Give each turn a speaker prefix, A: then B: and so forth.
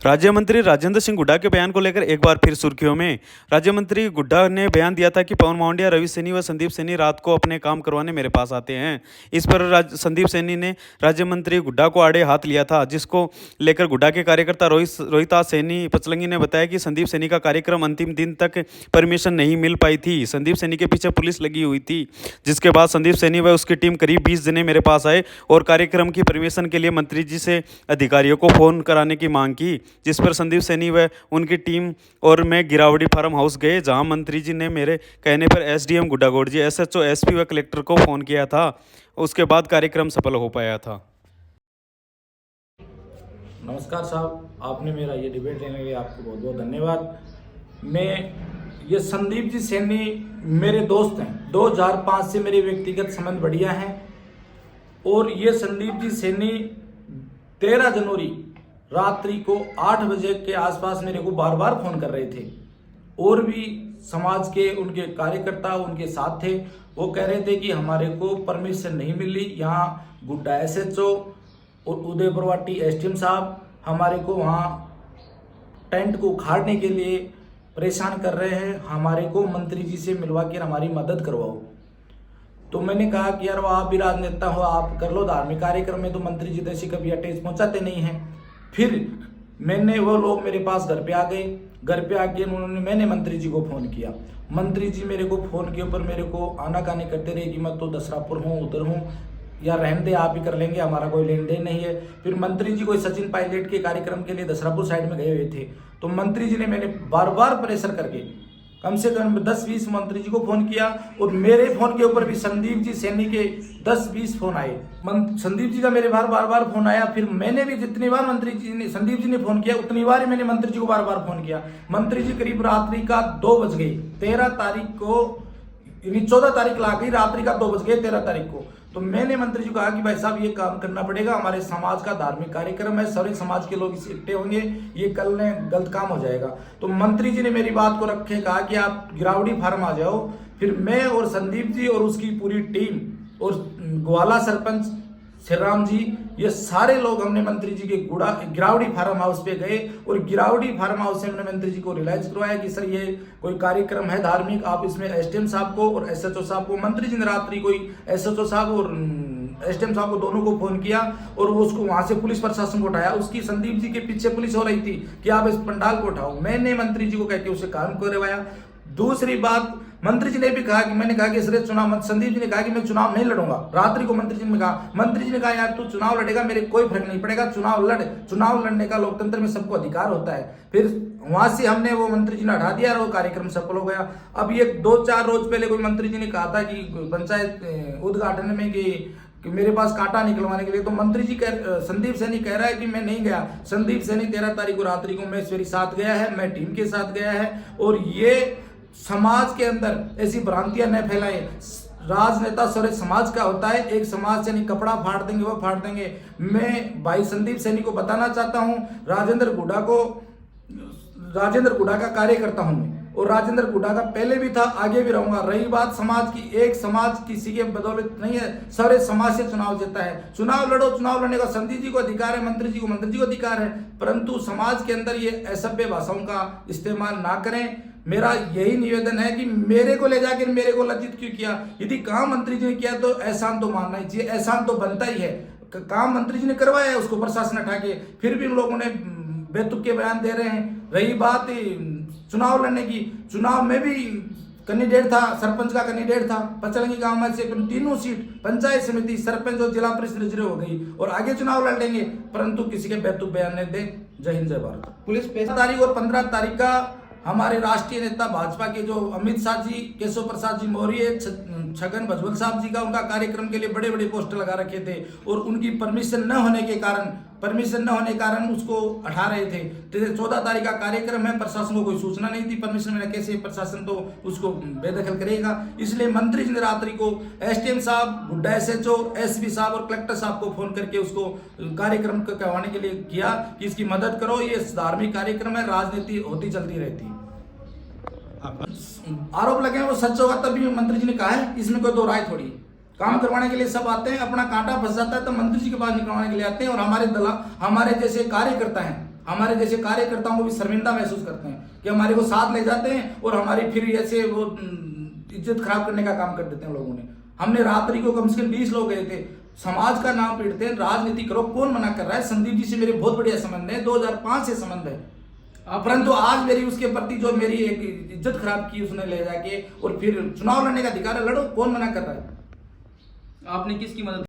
A: राज्य मंत्री राजेंद्र सिंह हुड्डा के बयान को लेकर एक बार फिर सुर्खियों में। राज्य मंत्री हुड्डा ने बयान दिया था कि पवन मावडिया, रवि सैनी व संदीप सैनी रात को अपने काम करवाने मेरे पास आते हैं। इस पर संदीप सैनी ने राज्य मंत्री हुड्डा को आड़े हाथ लिया था, जिसको लेकर हुड्डा के कार्यकर्ता रोहिताज सैनी पचलंगी ने बताया कि संदीप सैनी का कार्यक्रम अंतिम दिन तक परमिशन नहीं मिल पाई थी। संदीप सैनी के पीछे पुलिस लगी हुई थी, जिसके बाद संदीप सैनी व उसकी टीम करीब 20 जने मेरे पास आए और कार्यक्रम की परमिशन के लिए मंत्री जी से अधिकारियों को फोन कराने की मांग की, जिस पर संदीप सैनी व उनकी टीम और मैं गिरावड़ी फार्म हाउस गए, जहां मंत्री जी ने मेरे कहने पर एसडीएम गुड्डागौड़ जी, एसएचओ, एसपी व कलेक्टर को फोन किया था। उसके बाद कार्यक्रम सफल हो पाया था।
B: नमस्कार साहब, आपने मेरा ये डिबेट लेने के लिए आपको बहुत बहुत धन्यवाद। ये संदीप जी सैनी मेरे दोस्त हैं, 2005 से मेरे व्यक्तिगत संबंध बढ़िया हैं और ये संदीप जी सैनी 13 जनवरी रात्रि को 8 बजे के आसपास मेरे को बार बार फोन कर रहे थे और भी समाज के उनके कार्यकर्ता उनके साथ थे। वो कह रहे थे कि हमारे को परमिशन नहीं मिली, यहाँ गुड्डा एसएचओ और उदयपुरवाटी एसडीएम साहब हमारे को वहाँ टेंट को उखाड़ने के लिए परेशान कर रहे हैं, हमारे को मंत्री जी से मिलवा कर हमारी मदद करवाओ। तो मैंने कहा कि यार वो आप भी राजनेता हो, आप कर लो धार्मिक कार्यक्रम में, तो मंत्री जी जैसे कभी अटैच पहुंचाते नहीं हैं। फिर वो लोग मेरे पास घर पे आ गए, घर पे आके मैंने मंत्री जी को फोन किया। मंत्री जी मेरे को फोन के ऊपर मेरे को आनाकानी करते रहे कि मैं तो दसरापुर हूँ, उधर हूँ, या रहने दे, आप ही कर लेंगे, हमारा कोई लेन देन नहीं है। फिर मंत्री जी कोई सचिन पायलट के कार्यक्रम के लिए दसरापुर साइड में गए हुए थे, तो मंत्री जी ने मैंने बार बार प्रेशर करके कम से कम 10-20 मंत्री जी को फोन किया और मेरे फोन के ऊपर भी संदीप जी सैनी के 10-20 फोन आए। संदीप जी का मेरे बार बार फोन आया। फिर मैंने भी जितनी बार संदीप जी ने फोन किया उतनी बार ही मैंने मंत्री जी को बार बार फोन किया। मंत्री जी करीब रात्रि का 2 बज गई 13 तारीख को, 14 तारीख ला गई, रात्रि का 2 बज गए 13 तारीख को। तो मैंने मंत्री जी को कहा कि भाई साहब ये काम करना पड़ेगा, हमारे समाज का धार्मिक कार्यक्रम है, सारे समाज के लोग इकट्ठे होंगे, ये कल ने गलत काम हो जाएगा। तो मंत्री जी ने मेरी बात को रखे, कहा कि आप गिरावड़ी फार्म आ जाओ। फिर मैं और संदीप जी और उसकी पूरी टीम और ग्वाला सरपंच श्रीराम जी, ये सारे लोग हमने मंत्री जी के गिरावड़ी फार्म हाउस पे गए और गिरावड़ी फार्म हाउस से हमने मंत्री जी को रियलाइज करवाया कि सर ये कोई कार्यक्रम है धार्मिक, आप इसमें एसडीएम साहब को और एसएचओ साहब को, मंत्री जी ने रात्रि कोई एसएचओ साहब और एसडीएम साहब को दोनों को फोन किया और वो उसको वहां से पुलिस प्रशासन को उठाया। उसकी संदीप जी के पीछे पुलिस हो रही थी कि आप इस पंडाल को उठाओ। मैंने मंत्री जी को कह के उसे काम करवाया। दूसरी बात, मंत्री जी ने भी कहा कि मैंने कहा कि सर चुनाव, संदीप जी ने कहा कि मैं चुनाव नहीं लड़ूंगा। रात्रि को मंत्री जी ने कहा यार तू चुनाव लड़ेगा, मेरे कोई फर्क नहीं पड़ेगा, चुनाव लड़, चुनाव लड़ने का लोकतंत्र में सबको अधिकार होता है। फिर वहां से हमने वो मंत्री जी ने हटा दिया और वो कार्यक्रम सफल हो गया। अब ये 2-4 रोज पहले कोई मंत्री जी ने कहा था कि पंचायत उद्घाटन में कि मेरे पास कांटा निकलवाने के लिए, तो मंत्री जी संदीप सैनी कह रहा है कि मैं नहीं गया। संदीप सैनी 13 तारीख को रात्रि को मेरे साथ गया है, मैं टीम के साथ गया है और ये समाज के अंदर ऐसी भ्रांतियां न फैलाएं। राजनेता सारे समाज का होता है, एक समाज से नहीं कपड़ा फाड़ देंगे वो फाड़ देंगे। मैं भाई संदीप सैनी को बताना चाहता हूं, राजेंद्र हुड्डा का कार्यकर्ता हूं मैं और राजेंद्र हुड्डा का पहले भी था, आगे भी रहूंगा। रही बात समाज की, एक समाज किसी के बदौलत नहीं है, सारे समाज से चुनाव जीता है। चुनाव लड़ो, चुनाव लड़ने का संदीप जी को अधिकार है, मंत्री जी को अधिकार है, परंतु समाज के अंदर ये असभ्य भाषाओं का इस्तेमाल ना करें। मेरा यही निवेदन है कि मेरे को ले जाकर मेरे को लज्जित क्यों किया? यदि काम मंत्री जी ने किया तो एहसान तो मानना ही चाहिए, एहसान तो बनता ही है। काम मंत्री जी ने करवाया है, उसको प्रशासन हटा के, फिर भी उन लोगों ने बेतुके बयान दे रहे हैं। रही बात चुनाव लड़ने की, चुनाव में भी कैंडिडेट था, सरपंच का कैंडिडेट था, पचलंगी गांव में से तीनों सीट पंचायत समिति, सरपंच और जिला परिषद रिजर्व हो गई और आगे चुनाव लड़ लेंगे, परंतु किसी के बेतुक बयान नहीं दे। जय हिंद, जय भारत। पुलिस 15 तारीख और 15 तारीख का हमारे राष्ट्रीय नेता भाजपा के जो अमित शाह जी, केशव प्रसाद जी मौर्य, छगन भुजबल साहब जी का उनका कार्यक्रम के लिए बड़े बड़े पोस्टर लगा रखे थे और उनकी परमिशन न होने के कारण उसको हटा रहे थे। 14 तारीख का कार्यक्रम है, प्रशासन को कोई सूचना नहीं थी, परमिशन में कैसे प्रशासन तो उसको बेदखल करेगा। इसलिए मंत्री जी ने रात्रि को एसडीएम साहब, गुड्डा एसएचओ, एसपी साहब और कलेक्टर साहब को फोन करके उसको कार्यक्रम करवाने के लिए किया कि इसकी मदद करो, ये धार्मिक कार्यक्रम है, राजनीति होती चलती रहती। आरोप लगे वो सच होगा तभी मंत्री जी ने कहा है, इसमें कोई दो राय थोड़ी। काम करवाने के लिए सब आते हैं, अपना कांटा फंस जाता है तो मंत्री जी के पास निकलवाने के लिए आते हैं और हमारे जैसे कार्यकर्ता हैं हमारे जैसे कार्यकर्ताओं को भी शर्मिंदा महसूस करते हैं कि हमारे को साथ ले जाते हैं और हमारी फिर ऐसे वो इज्जत खराब करने का काम कर देते हैं लोगों ने। हमने रात्रि को कम से कम 20 लोग गए थे। समाज का नाम पीटते हैं, राजनीति करो, कौन मना कर रहा है? संदीप जी से मेरे बहुत बढ़िया संबंध है, 2005 से संबंध है, परंतु आज मेरी उसके प्रति जो मेरी एक इज्जत खराब की उसने ले जाके, और फिर चुनाव लड़ने का अधिकार है, लड़ो, कौन मना कर रहा है?
C: आपने किसकी मदद